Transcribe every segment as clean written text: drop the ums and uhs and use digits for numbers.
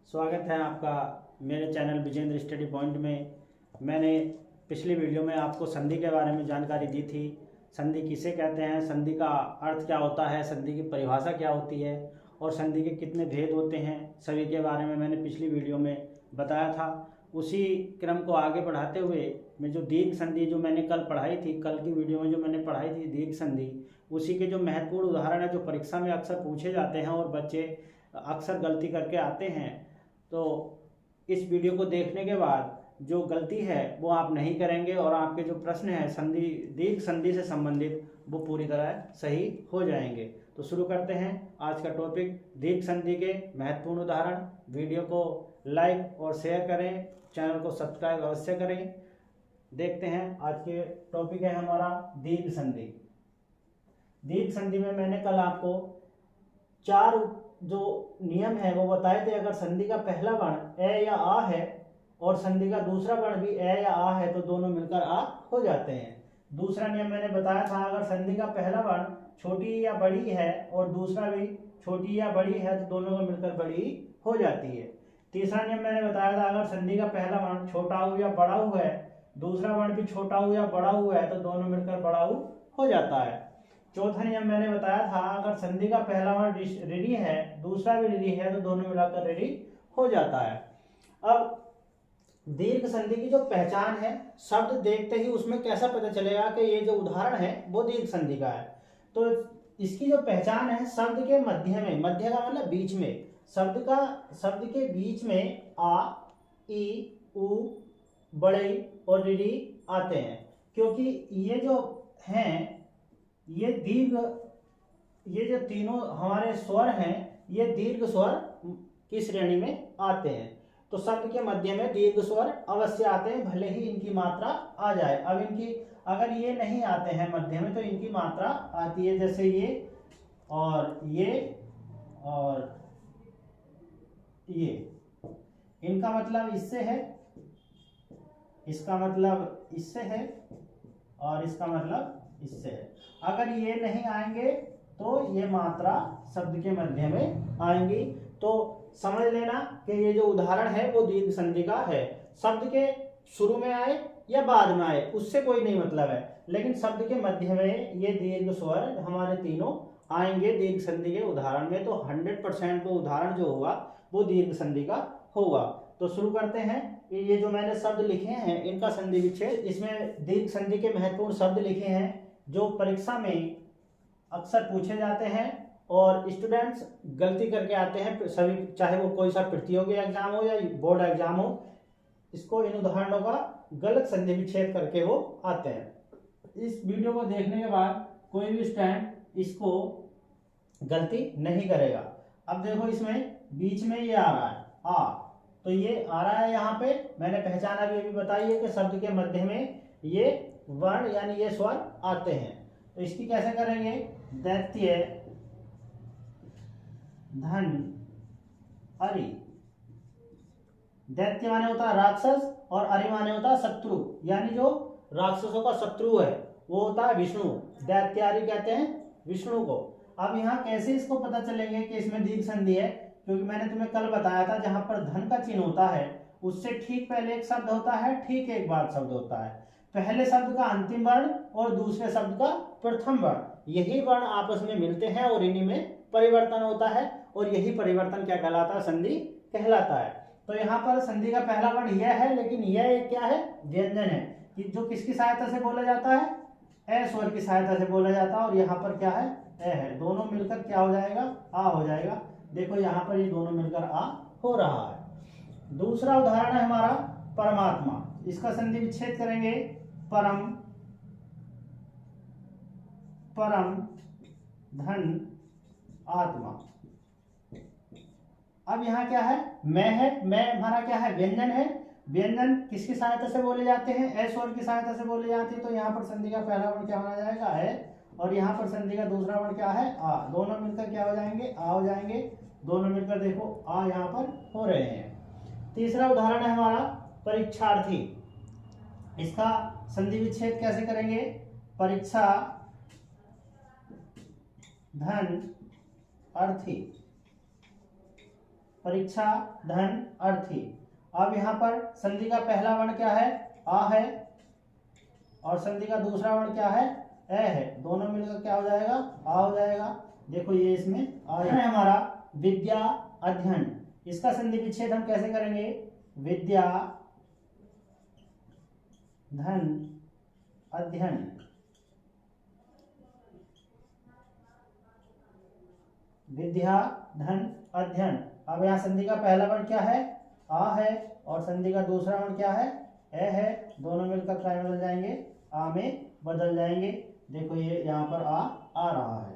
स्वागत है आपका मेरे चैनल विजेंद्र स्टडी पॉइंट में। मैंने पिछली वीडियो में आपको संधि के बारे में जानकारी दी थी। संधि किसे कहते हैं, संधि का अर्थ क्या होता है, संधि की परिभाषा क्या होती है और संधि के कितने भेद होते हैं, सभी के बारे में मैंने पिछली वीडियो में बताया था। उसी क्रम को आगे बढ़ाते हुए मैं जो दीर्घ संधि जो मैंने कल पढ़ाई थी, कल की वीडियो में जो मैंने पढ़ाई थी दीर्घ संधि, उसी के जो महत्वपूर्ण उदाहरण है जो परीक्षा में अक्सर पूछे जाते हैं और बच्चे अक्सर गलती करके आते हैं, तो इस वीडियो को देखने के बाद जो गलती है वो आप नहीं करेंगे और आपके जो प्रश्न है संधि दीर्घ संधि से संबंधित वो पूरी तरह सही हो जाएंगे। तो शुरू करते हैं आज का टॉपिक, दीर्घ संधि के महत्वपूर्ण उदाहरण। वीडियो को लाइक और शेयर करें, चैनल को सब्सक्राइब अवश्य करें। देखते हैं आज के टॉपिक है हमारा दीर्घ संधि। दीर्घ संधि में मैंने कल आपको 4 जो नियम है वो बताए थे। अगर संधि का पहला वर्ण ए या आ है और संधि का दूसरा वर्ण भी ए या आ है तो दोनों मिलकर आ हो जाते हैं। दूसरा नियम मैंने बताया था, अगर संधि का पहला वर्ण छोटी या बड़ी है और दूसरा भी छोटी या बड़ी है तो दोनों को मिलकर बड़ी हो जाती है। तीसरा नियम मैंने बताया था, अगर संधि का पहला वर्ण छोटा ऊ या बड़ा ऊ है, दूसरा वर्ण भी छोटा ऊ या बड़ा ऊ है तो दोनों मिलकर बड़ा ऊ हो जाता है। चौथा नियम मैंने बताया था, अगर संधि का पहला वर्ण ऋणी है, दूसरा भी ऋणी है तो दोनों मिलाकर ऋणी हो जाता है। अब दीर्घ संधि की जो पहचान है, शब्द देखते ही उसमें कैसा पता चलेगा कि ये जो उदाहरण है वो दीर्घ संधि का है। तो इसकी जो पहचान है, शब्द के मध्य में, मध्य का मतलब बीच में, शब्द के बीच में आ, ई, उ, बड़ई और ऋणी आते हैं, क्योंकि ये जो हैं ये जो तीनों हमारे स्वर हैं ये दीर्घ स्वर की श्रेणी में आते हैं। तो शब्द के मध्य में दीर्घ स्वर अवश्य आते हैं, भले ही इनकी मात्रा आ जाए। अब इनकी अगर ये नहीं आते हैं मध्य में तो इनकी मात्रा आती है, जैसे ये और ये। इनका मतलब इससे है, इसका मतलब इससे है और इसका मतलब इससे है। अगर ये नहीं आएंगे तो ये मात्रा शब्द के मध्य में आएंगी। तो समझ लेना कि ये जो उदाहरण है वो दीर्घ संधि का है। शब्द के शुरू में आए या बाद में आए उससे कोई नहीं मतलब है, लेकिन शब्द के मध्य में ये दीर्घ स्वर हमारे तीनों आएंगे दीर्घ संधि के उदाहरण में। तो 100% वो उदाहरण जो होगा वो दीर्घ संधि का होगा। तो शुरू करते हैं। ये जो मैंने शब्द लिखे हैं इनका संधि विच्छेद, इसमें दीर्घ संधि के महत्वपूर्ण शब्द लिखे हैं जो परीक्षा में अक्सर पूछे जाते हैं और स्टूडेंट्स गलती करके आते हैं सभी, चाहे वो कोई सा प्रतियोगी एग्जाम हो या बोर्ड एग्जाम हो, इसको इन उदाहरणों का गलत संधि विच्छेद करके वो आते हैं। इस वीडियो को देखने के बाद कोई भी स्टूडेंट इसको गलती नहीं करेगा। अब देखो इसमें बीच में ये आ रहा है आ, तो ये आ रहा है यहाँ पे, मैंने पहचान अभी बताई है कि शब्द के मध्य में ये वर्ण यानी ये स्वर आते हैं। तो इसकी कैसे करेंगे, दैत्य धन अरि। दैत्य माने होता है राक्षस और अरि माने होता है शत्रु, यानी जो राक्षसों का शत्रु है वो होता है विष्णु। दैत्यारि कहते हैं विष्णु को। अब यहाँ कैसे इसको पता चलेंगे कि इसमें दीर्घ संधि है, क्योंकि मैंने तुम्हें कल बताया था जहां पर धन का चिन्ह होता है उससे ठीक पहले एक शब्द होता है, ठीक एक बाद शब्द होता है। पहले शब्द का अंतिम वर्ण और दूसरे शब्द का प्रथम वर्ण, यही वर्ण आपस में मिलते हैं और इन्हीं में परिवर्तन होता है और यही परिवर्तन क्या कहलाता है, संधि कहलाता है। तो यहाँ पर संधि का पहला वर्ण यह है, लेकिन यह एक क्या है, व्यंजन है कि जो किसकी सहायता से बोला जाता है, ए स्वर की सहायता से बोला जाता है। और यहाँ पर क्या है, ए है, दोनों मिलकर क्या हो जाएगा, आ हो जाएगा। देखो यहाँ पर ये दोनों मिलकर आ हो रहा है। दूसरा उदाहरण है हमारा परमात्मा। इसका संधि विच्छेद करेंगे, परम परम धन आत्मा। अब यहाँ क्या है, मैं है, मैं हमारा क्या है, व्यंजन है। व्यंजन किसकी सहायता से बोले जाते हैं, ए स्वर की सहायता से बोले जाते हैं। तो यहाँ पर संधि का पहला वर्ण क्या होना जाएगा, है, और यहाँ पर संधि का दूसरा वर्ण क्या है, आ। दोनों मिलकर क्या हो जाएंगे, आ हो जाएंगे। दोनों मिलकर देखो आ यहाँ पर हो रहे हैं। तीसरा उदाहरण है हमारा परीक्षार्थी। इसका संधि विच्छेद कैसे करेंगे, परीक्षा धन अर्थी। परीक्षा धन अर्थी। अब यहाँ पर संधि का पहला वर्ण क्या है, आ है, और संधि का दूसरा वर्ण क्या है, ए है। दोनों मिलकर क्या हो जाएगा, आ हो जाएगा। देखो ये इसमें आ है हमारा विद्या अध्ययन। इसका संधि विच्छेद हम कैसे करेंगे, विद्या धन अध्ययन। विद्या धन अध्ययन। अब यहाँ संधि का पहला वर्ण क्या है, आ है, और संधि का दूसरा वर्ण क्या है, ए है। दोनों मिलकर क्या बदल जाएंगे, आ में बदल जाएंगे। देखो ये यहाँ पर आ रहा है।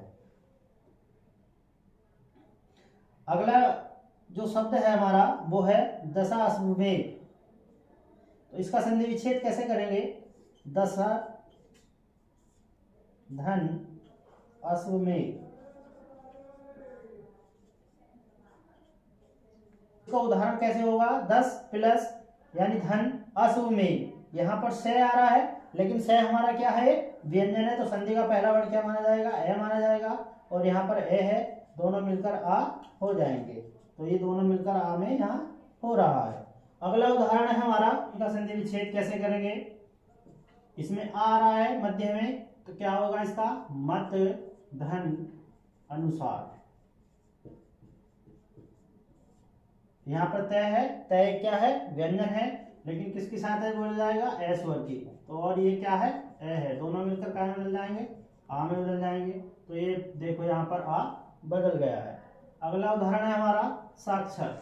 अगला जो शब्द है हमारा वो है दशा अश्वमेध। तो इसका संधि विच्छेद कैसे करेंगे, दशा धन अश्वमेध। इसका उदाहरण कैसे होगा, 10 प्लस यानी धन अश्वमेध। यहाँ पर से आ रहा है, लेकिन से हमारा क्या है, व्यंजन है, तो संधि का पहला वर्ण क्या माना जाएगा, ए माना जाएगा, और यहाँ पर ए है। दोनों मिलकर आ हो जाएंगे। तो ये दोनों मिलकर आ में यहाँ हो रहा है। अगला उदाहरण है हमारा, इनका संधि विच्छेद कैसे करेंगे। इसमें आ रहा है मध्य में, तो क्या होगा इसका, मत धन अनुसार। यहाँ पर तय है, तय क्या है, व्यंजन है, लेकिन किसके साथ है बोला जाएगा, ए स्वर की। तो और ये क्या है, ए है। दोनों मिलकर क्या में बदल जाएंगे, आ में बदल जाएंगे। तो ये देखो यहाँ पर आ बदल गया है। अगला उदाहरण है हमारा साक्षर।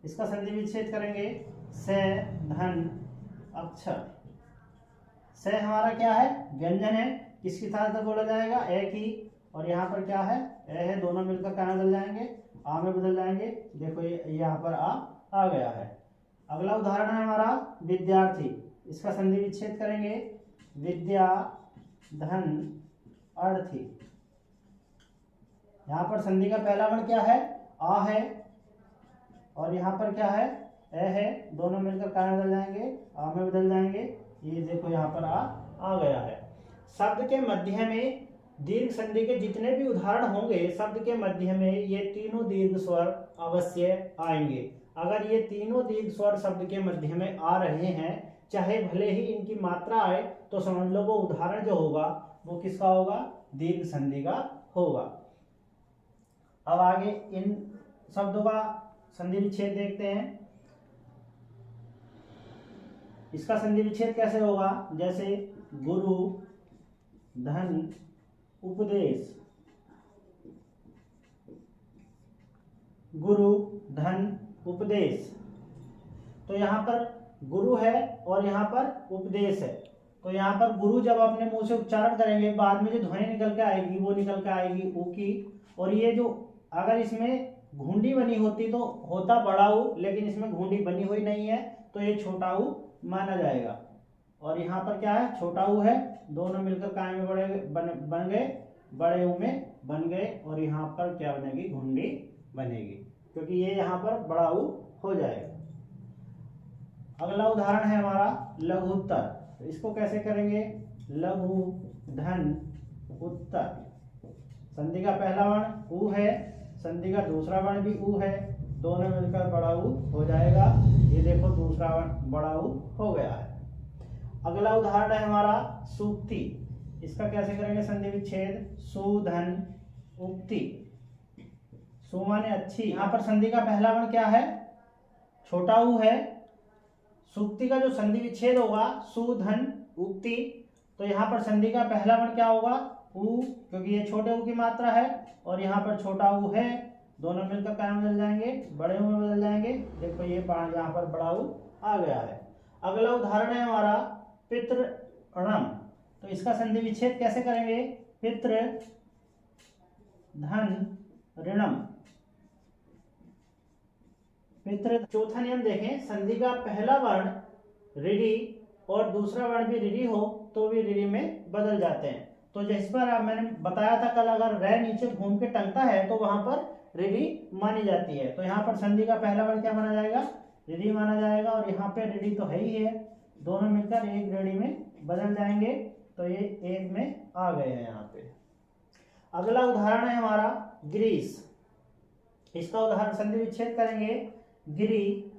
इसका संधि विच्छेद करेंगे, से धन अक्षर। से हमारा क्या है, व्यंजन है, किसके साथ बोला जाएगा, ए की, और यहाँ पर क्या है, ए है। दोनों मिलकर क्या में बदल जाएंगे, आ में बदल जाएंगे। देखो ये यहाँ पर आ गया है। अगला उदाहरण है हमारा विद्यार्थी। इसका संधि विच्छेद करेंगे, विद्या धन अर्थी। यहाँ पर संधि का पहला वर्ण क्या है, आ है, और यहाँ पर क्या है, ए है। दोनों मिलकर क्या में बदल जाएंगे, आ में बदल जाएंगे। ये देखो यहाँ पर आ गया है। शब्द के मध्य में दीर्घ संधि के जितने भी उदाहरण होंगे, शब्द के मध्य में ये तीनों दीर्घ स्वर अवश्य आएंगे। अगर ये तीनों दीर्घ स्वर शब्द के मध्य में आ रहे हैं, चाहे भले ही इनकी मात्रा आए, तो समझ लो वो उदाहरण जो होगा वो किसका होगा, दीर्घ संधि का होगा। अब आगे इन शब्दों का संधि विच्छेद देखते हैं। इसका संधि विच्छेद कैसे होगा, जैसे गुरु धन उपदेश। गुरु धन उपदेश। तो यहाँ पर गुरु है और यहाँ पर उपदेश है। तो यहाँ पर गुरु जब अपने मुंह से उच्चारण करेंगे, बाद में जो ध्वनि निकल के आएगी वो निकल के आएगी ऊ की। और ये जो अगर इसमें घुंडी बनी होती तो होता बड़ा ऊ, लेकिन इसमें घुंडी बनी हुई नहीं है, तो ये छोटा ऊ माना जाएगा। और यहाँ पर क्या है, छोटा ऊ है। दोनों मिलकर काय में बन गए, बड़े ऊ में बन गए, और यहाँ पर क्या बनेगी, घुंडी बनेगी, क्योंकि ये यहाँ पर बड़ा ऊ हो जाएगा। अगला उदाहरण है हमारा लघुत्तर। तो इसको कैसे करेंगे, लघु धन उत्तर। संधि का पहला वर्ण ऊ है, संधि का दूसरा वर्ण भी ऊ है, दोनों मिलकर बड़ा ऊ हो जाएगा। ये देखो दूसरा वर्ण बड़ा ऊ हो गया है। अगला उदाहरण है हमारा सूक्ति। इसका कैसे करेंगे संधि विच्छेद, सुधन उक्ति। सु माने अच्छी। यहाँ पर संधि का पहला वर्ण क्या है, छोटा ऊ है। सूक्ति का जो संधि विच्छेद होगा सुधन उक्ति, तो यहाँ पर संधि का पहला वर्ण क्या होगा, ऊ, क्योंकि ये छोटे ऊ की मात्रा है, और यहाँ पर छोटा ऊ है। दोनों मिलकर क्या बदल जाएंगे, बड़े ऊ में बदल जाएंगे। देखो ये यहाँ पर बड़ा ऊ आ गया है। अगला उदाहरण है हमारा पितृणम। तो इसका संधि विच्छेद कैसे करेंगे, पितृ धन ऋणम। पितृ। चौथा नियम देखें, संधि का पहला वर्ण ऋणी और दूसरा वर्ण भी ऋणी हो तो भी ऋणी में बदल जाते हैं। तो जिस पर मैंने बताया था कल, अगर रह नीचे घूम के टंगता है तो वहां पर ऋणी मानी जाती है। तो यहाँ पर संधि का पहला वर्ण क्या माना जाएगा, ऋणी माना जाएगा, और यहाँ पे ऋणी तो है ही है। दोनों मिलकर एक ऋणी में बदल जाएंगे, तो ये एक में आ गए हैं यहाँ पे। अगला उदाहरण है हमारा ग्रीस। इसका उदाहरण संधि विच्छेद करेंगे, गिरि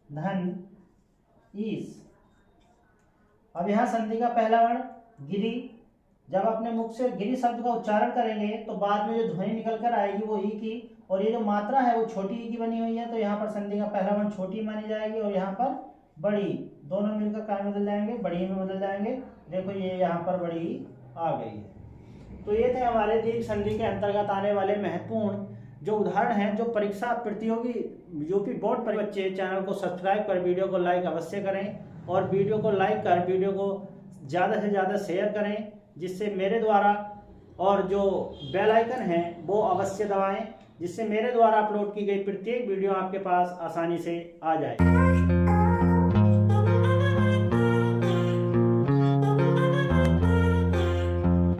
धन ईस। अब यहाँ संधि का पहला वर्ण गिरि, जब अपने मुख से गिरि शब्द का उच्चारण करेंगे तो बाद में जो ध्वनि निकल कर आएगी वो ई की, और ये जो मात्रा है वो छोटी ई की बनी हुई है, तो यहाँ पर संधि का पहला वर्ण छोटी मानी जाएगी और यहाँ पर बड़ी, दोनों मिलकर कहाँ बदल जाएंगे, बड़ी में बदल जाएंगे। देखो ये यहाँ पर बड़ी आ गई है। तो ये थे हमारे दीर्घ संधि के अंतर्गत आने वाले महत्वपूर्ण जो उदाहरण हैं, जो परीक्षा प्रतियोगी यूपी बोर्ड पर। बच्चे चैनल को सब्सक्राइब कर वीडियो को लाइक अवश्य करें और वीडियो को लाइक कर वीडियो को ज़्यादा से ज़्यादा शेयर करें, जिससे मेरे द्वारा, और जो बेल आइकन है वो अवश्य दबाएं, जिससे मेरे द्वारा अपलोड की गई प्रत्येक वीडियो आपके पास आसानी से आ जाए।